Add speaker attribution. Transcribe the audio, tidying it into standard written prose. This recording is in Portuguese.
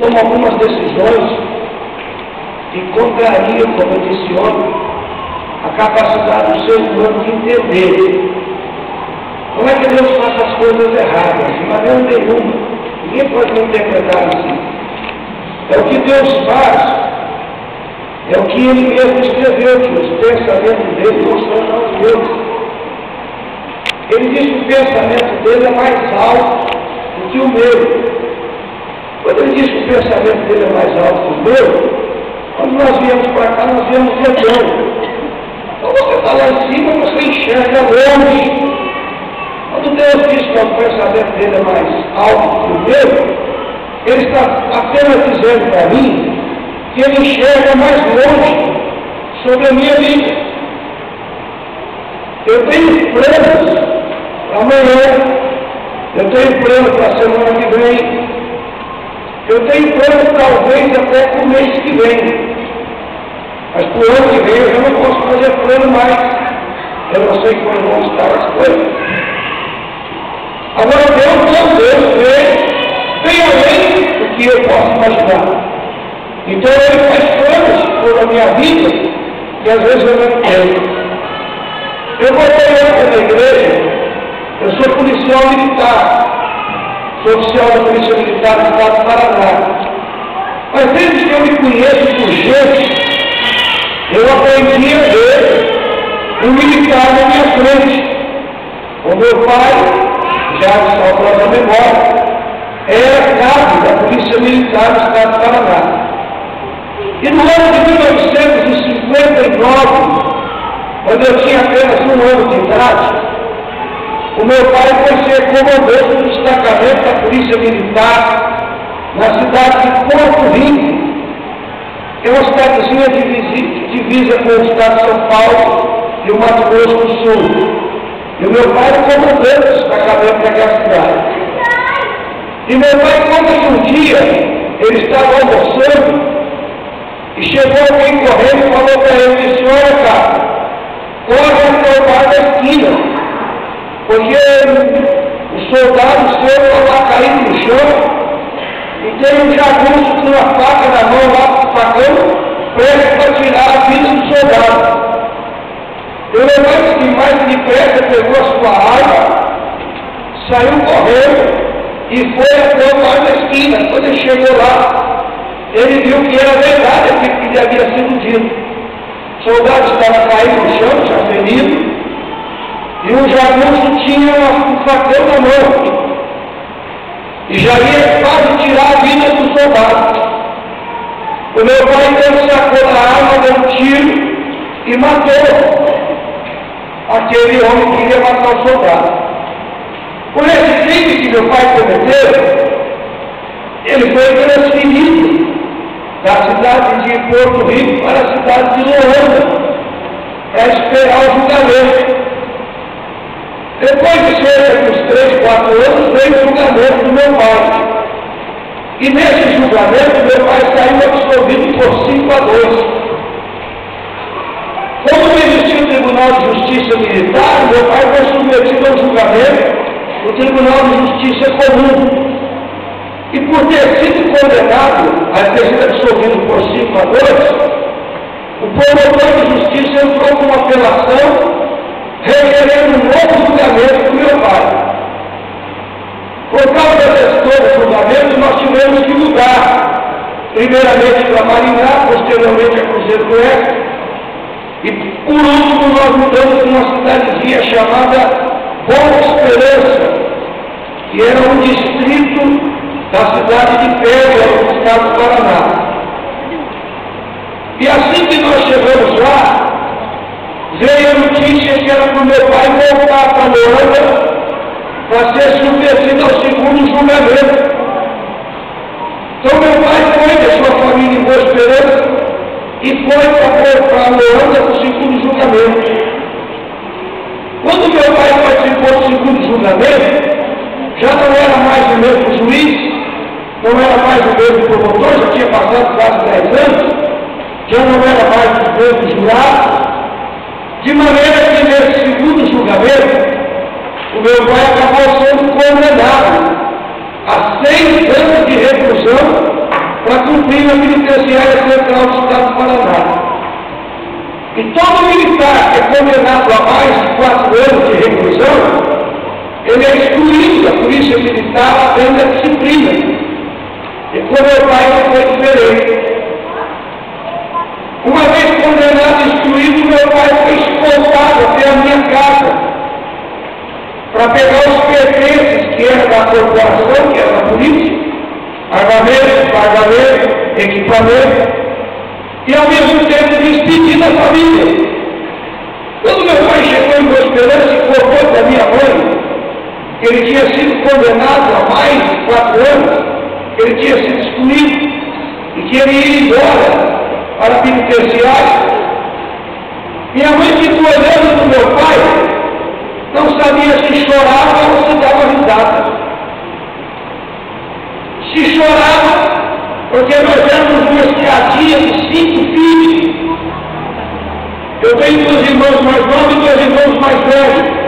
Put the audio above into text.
Speaker 1: toma algumas decisões que contrariam, como eu disse ontem, a capacidade do ser humano de entender. Não é que Deus faça as coisas erradas, de maneira nenhuma. Ninguém pode interpretar assim. É o que Deus faz, é o que Ele mesmo escreveu, que os pensamentos dele não são os meus. Ele diz que o pensamento dele é mais alto do que o meu. Quando ele diz que o pensamento dele é mais alto que o meu, quando nós viemos para cá, nós viemos redondos. Então você está lá em cima, você enxerga longe. Quando Deus diz que o pensamento dele é mais alto que o meu, Ele está apenas dizendo para mim que Ele enxerga mais longe sobre a minha vida. Eu tenho planos para amanhã, eu tenho planos para a semana que vem, eu tenho planos talvez até para o mês que vem. Mas para o ano que vem eu já não posso fazer plano mais. Eu não sei como vão estar as coisas. Agora Deus bem além do que eu posso imaginar. Então Ele faz planos por a minha vida que às vezes eu não tenho. Eu voltei ontem na igreja, eu sou policial militar, sou oficial da Polícia Militar do Estado do Paraná. Mas desde que eu me conheço por gente, eu aprendi a ver um militar na minha frente. O meu pai, já de saudosa memória, era cabo da Polícia Militar do Estado do Paraná. E no ano de 1959, quando eu tinha apenas 1 ano de idade, o meu pai foi ser comandante do destacamento da Polícia Militar na cidade de Porto Rico, que é uma cidadezinha divisa com o estado de São Paulo e o Mato Grosso do Sul. E o meu pai era comandante do destacamento daquela cidade. E meu pai conta que um dia ele estava almoçando e chegou alguém correndo e falou para ele, disse, olha cara, corre até o bar da esquina, porque o soldado seu está lá caído no chão e tem um jagunço com uma faca na mão lá, com o facão, prestes para tirar a vida do soldado. Eu levantei mais depressa, pegou a sua arma, saiu correndo e foi até o bar da esquina. Quando ele chegou lá, ele viu que era verdade aquilo que lhe havia sido dito. O soldado estava caído no chão, já ferido, e o jagunço tinha um facão na mão, e já ia quase tirar a vida do soldado. O meu pai então sacou da arma, deu um tiro e matou aquele homem que queria matar o soldado. Por esse crime que meu pai cometeu, ele foi transferido da cidade de Porto Rico para a cidade de Luanda, para esperar o julgamento. Depois de cerca de uns 3, 4 anos, veio o julgamento do meu pai. E nesse julgamento, meu pai saiu absolvido por 5-2. Como não existia o Tribunal de Justiça Militar, meu pai foi submetido ao julgamento do Tribunal de Justiça Comum. E por ter sido condenado a ter sido absolvido por 5-2, o promotor de justiça entrou com uma apelação requerendo um novo julgamento do meu pai. Por causa desse novo julgamento, nós tivemos que mudar, primeiramente para Maringá, posteriormente a Cruzeiro do Oeste, e por último nós mudamos para uma cidadezinha chamada Boa Esperança, que era um distrito da cidade de Pérola, no estado do Paraná. E assim que nós chegamos lá, veio a notícia que era para o meu pai voltar para Luanda para ser submetido ao segundo julgamento. Então meu pai foi da sua família em Boa Esperança e foi para Luanda para o segundo julgamento. Quando meu pai participou do segundo julgamento, já não era mais o mesmo juiz, não era mais o mesmo promotor, já tinha passado quase 10 anos, já não era mais o mesmo jurado, de maneira que nesse segundo julgamento, o meu pai acabou sendo condenado a 6 anos de reclusão cumprindo a penitenciária central do Estado do Paraná. E todo militar que é condenado a mais de 4 anos de reclusão, ele é excluído da polícia militar dentro da disciplina. E com meu pai não foi diferente. Uma vez condenado e excluído, meu pai foi escoltado até a minha casa para pegar os pertences que eram da corporação, que era da polícia, armamento, pagamento, equipamento, e ao mesmo tempo despedir da família. Quando meu pai chegou em Boa Esperança e contou para minha mãe que ele tinha sido condenado a mais de 4 anos, que ele tinha sido excluído e que ele ia embora para a penitenciária, minha mãe ficou olhando para o meu pai, não sabia se chorava ou se dava risada. Se chorava, porque nós éramos uma escadinha de 5 filhos. Eu tenho 2 irmãos mais novos e 2 irmãos mais velhos.